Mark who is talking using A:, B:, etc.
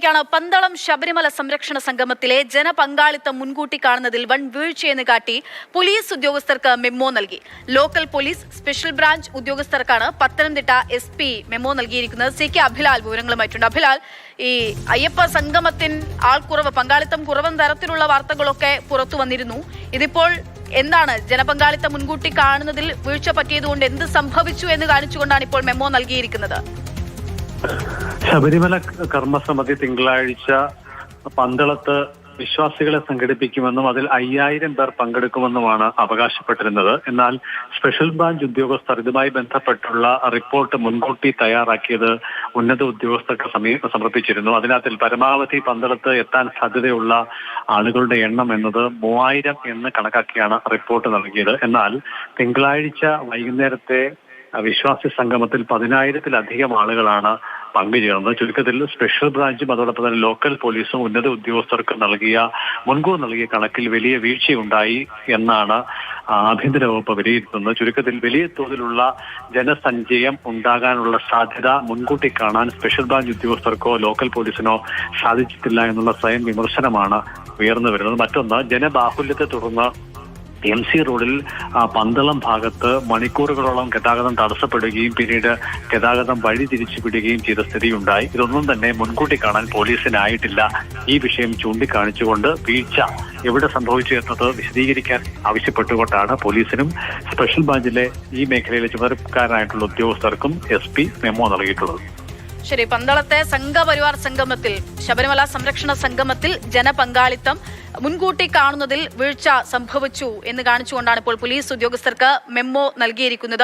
A: ാണ് പന്തളം ശബരിമല സംരക്ഷണ സംഗമത്തിലെ ജനപങ്കാളിത്തം മുൻകൂട്ടി കാണുന്നതിൽ വൻ വീഴ്ചയെന്ന് കാട്ടി പോലീസ് ഉദ്യോഗസ്ഥർക്ക് മെമ്മോ നൽകി. ലോക്കൽ പോലീസ് സ്പെഷ്യൽ ബ്രാഞ്ച് ഉദ്യോഗസ്ഥർക്കാണ് പത്തനംതിട്ട SP മെമ്മോ നൽകിയിരിക്കുന്നത്. CK അഭിലാൽ വിവരങ്ങളുമായിട്ടുണ്ട്. അഭിലാൽ, ഈ അയ്യപ്പ സംഗമത്തിന് ആൾക്കുറവ്, പങ്കാളിത്തം കുറവെന്ന തരത്തിലുള്ള വാർത്തകളൊക്കെ പുറത്തു വന്നിരുന്നു. ഇതിപ്പോൾ എന്താണ് ജനപങ്കാളിത്തം മുൻകൂട്ടി കാണുന്നതിൽ വീഴ്ച പറ്റിയതുകൊണ്ട് എന്ത് സംഭവിച്ചു എന്ന് കാണിച്ചുകൊണ്ടാണ് ഇപ്പോൾ മെമ്മോ നൽകിയിരിക്കുന്നത്?
B: ശബരിമല കർമ്മസമിതി തിങ്കളാഴ്ച പന്തളത്ത് വിശ്വാസികളെ സംഘടിപ്പിക്കുമെന്നും അതിൽ 5000 പേർ പങ്കെടുക്കുമെന്നുമാണ് അവകാശപ്പെട്ടിരുന്നത്. എന്നാൽ സ്പെഷ്യൽ ബ്രാഞ്ച് ഉദ്യോഗസ്ഥർ ഇതുമായി ബന്ധപ്പെട്ടുള്ള റിപ്പോർട്ട് മുൻകൂട്ടി തയ്യാറാക്കിയത് ഉന്നത ഉദ്യോഗസ്ഥർക്ക് സമർപ്പിച്ചിരുന്നു. അതിനകത്തിൽ പരമാവധി പന്തളത്ത് എത്താൻ സാധ്യതയുള്ള ആളുകളുടെ എണ്ണം എന്നത് 3000 എന്ന് കണക്കാക്കിയാണ് റിപ്പോർട്ട് നൽകിയത്. എന്നാൽ തിങ്കളാഴ്ച വൈകുന്നേരത്തെ വിശ്വാസി സംഗമത്തിൽ 10000-ലധികം ആളുകളാണ് പങ്കുചേർന്നത്. ചുരുക്കത്തിൽ സ്പെഷ്യൽ ബ്രാഞ്ചും അതോടൊപ്പം തന്നെ ലോക്കൽ പോലീസും ഉന്നത ഉദ്യോഗസ്ഥർക്ക് മുൻകൂർ നൽകിയ കണക്കിൽ വലിയ വീഴ്ചയുണ്ടായി എന്നാണ് ആഭ്യന്തര വകുപ്പ് വിലയിരുത്തുന്നത്. ചുരുക്കത്തിൽ വലിയ തോതിലുള്ള ജനസഞ്ചയം ഉണ്ടാകാനുള്ള സാധ്യത മുൻകൂട്ടി കാണാൻ സ്പെഷ്യൽ ബ്രാഞ്ച് ഉദ്യോഗസ്ഥർക്കോ ലോക്കൽ പോലീസിനോ സാധിച്ചിട്ടില്ല എന്നുള്ള സ്വയം വിമർശനമാണ് ഉയർന്നു വരുന്നത്. മറ്റൊന്ന്, ജനബാഹുല്യത്തെ തുടർന്ന് MC റോഡിൽ പന്തളം ഭാഗത്ത് മണിക്കൂറുകളോളം ഗതാഗതം തടസ്സപ്പെടുകയും പിന്നീട് ഗതാഗതം വഴി തിരിച്ചുവിടുകയും ചെയ്ത സ്ഥിതിയുണ്ടായി. ഇതൊന്നും തന്നെ മുൻകൂട്ടി കാണാൻ പോലീസിനായിട്ടില്ല. ഈ വിഷയം ചൂണ്ടിക്കാണിച്ചുകൊണ്ട് വീഴ്ച എവിടെ സംഭവിച്ചു എന്നത് വിശദീകരിക്കാൻ ആവശ്യപ്പെട്ടുകൊണ്ടാണ് പോലീസിനും സ്പെഷ്യൽ ബ്രാഞ്ചിലെ ഈ മേഖലയിലെ ചുമതലക്കാരായിട്ടുള്ള ഉദ്യോഗസ്ഥർക്കും SP മെമ്മോ നൽകിയിട്ടുള്ളത്.
A: ശരി, പന്തളത്തെ സംഘപരിവാർ സംഗമത്തിൽ, ശബരിമല സംരക്ഷണ സംഗമത്തിൽ ജനപങ്കാളിത്തം മുൻകൂട്ടി കാണുന്നതിൽ വീഴ്ച സംഭവിച്ചു എന്ന് കാണിച്ചുകൊണ്ടാണ് ഇപ്പോൾ പോലീസ് ഉദ്യോഗസ്ഥർക്ക് മെമ്മോ നൽകിയിരിക്കുന്നത്.